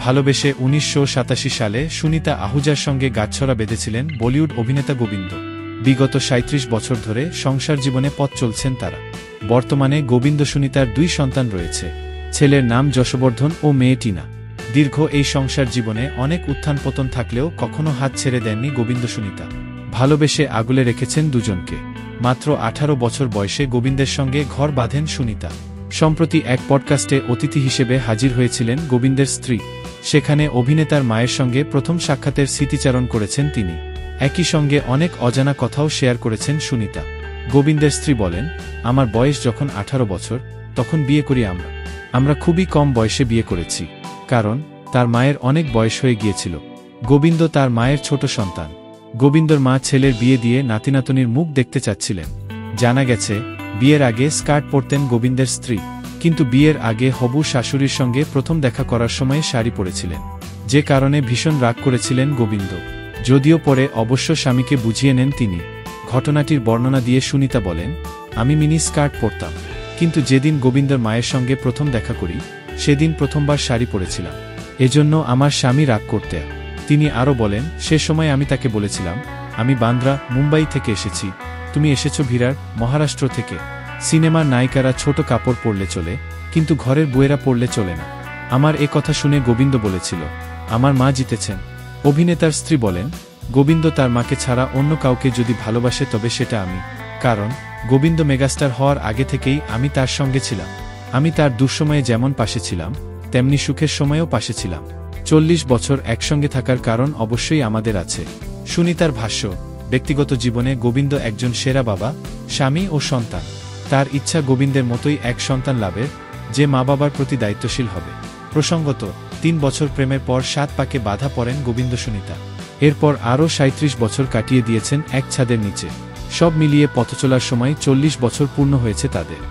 ভালোবেসে ১৯৮৭ সালে সুনিতা আহুজার সঙ্গে গাঁটছড়া বেঁধেছিলেন বলিউড অভিনেতা গোবিন্দ। বিগত ৩৭ বছর ধরে সংসার জীবনে পথ চলছেন তারা। বর্তমানে গোবিন্দ সুনিতার ২ সন্তান রয়েছে, ছেলের নাম যশবর্ধন ও মেয়ে টিনা। দীর্ঘ এই সংসার জীবনে অনেক উত্থান পতন থাকলেও কখনো হাত ছেড়ে দেননি গোবিন্দ সুনিতা। ভালোবেসে আগলে রেখেছেন দুজনকে। মাত্র ১৮ বছর বয়সে গোবিন্দের সঙ্গে ঘর বাঁধেন সুনিতা। সম্প্রতি এক পডকাস্টে অতিথি হিসেবে হাজির হয়েছিলেন গোবিন্দের স্ত্রী। সেখানে অভিনেতার মায়ের সঙ্গে প্রথম সাক্ষাতের স্মৃতিচারণ করেছেন তিনি। একই সঙ্গে অনেক অজানা কথাও শেয়ার করেছেন সুনিতা। গোবিন্দের স্ত্রী বলেন, আমার বয়স যখন ১৮ বছর তখন বিয়ে করি আমরা খুবই কম বয়সে বিয়ে করেছি, কারণ তার মায়ের অনেক বয়স হয়ে গিয়েছিল। গোবিন্দ তার মায়ের ছোট সন্তান। গোবিন্দর মা ছেলের বিয়ে দিয়ে নাতিনাতনির মুখ দেখতে চাচ্ছিলেন। জানা গেছে, বিয়ের আগে স্কার্ট পরতেন গোবিন্দের স্ত্রী, কিন্তু বিয়ের আগে হবু শাশুড়ির সঙ্গে প্রথম দেখা করার সময় শাড়ি পরেছিলেন, যে কারণে ভীষণ রাগ করেছিলেন গোবিন্দ। যদিও পরে অবশ্য স্বামীকে বুঝিয়ে নেন তিনি। ঘটনাটির বর্ণনা দিয়ে সুনিতা বলেন, আমি মিনি স্কার্ট পরতাম, কিন্তু যেদিন গোবিন্দর মায়ের সঙ্গে প্রথম দেখা করি সেদিন প্রথমবার শাড়ি পরেছিলাম, এজন্য আমার স্বামী রাগ করতে। তিনি আরও বলেন, সে সময় আমি তাকে বলেছিলাম, আমি বান্দ্রা, মুম্বাই থেকে এসেছি, তুমি এসেছ ভিরার, মহারাষ্ট্র থেকে। সিনেমার নায়িকারা ছোট কাপড় পরলে চলে, কিন্তু ঘরের বউয়েরা পরলে চলে না। আমার এ কথা শুনে গোবিন্দ বলেছিল, আমার মা জিতেছেন। অভিনেতার স্ত্রী বলেন, গোবিন্দ তার মাকে ছাড়া অন্য কাউকে যদি ভালোবাসে তবে সেটা আমি, কারণ গোবিন্দ মেগাস্টার হওয়ার আগে থেকেই আমি তার সঙ্গে ছিলাম। আমি তার দুঃসময়ে যেমন পাশে ছিলাম, তেমনি সুখের সময়েও পাশে ছিলাম। ৪০ বছর একসঙ্গে থাকার কারণ অবশ্যই আমাদের আছে। সুনিতার ভাষ্য, ব্যক্তিগত জীবনে গোবিন্দ একজন সেরা বাবা, স্বামী ও সন্তান। তার ইচ্ছা গোবিন্দের মতোই এক সন্তান লাভের, যে মা বাবার প্রতি দায়িত্বশীল হবে। প্রসঙ্গত, ৩ বছর প্রেমের পর ৭ পাকে বাধা পড়েন গোবিন্দ সুনিতা। এরপর আরও ৩৭ বছর কাটিয়ে দিয়েছেন এক ছাদের নিচে। সব মিলিয়ে পথচলার সময় ৪০ বছর পূর্ণ হয়েছে তাদের।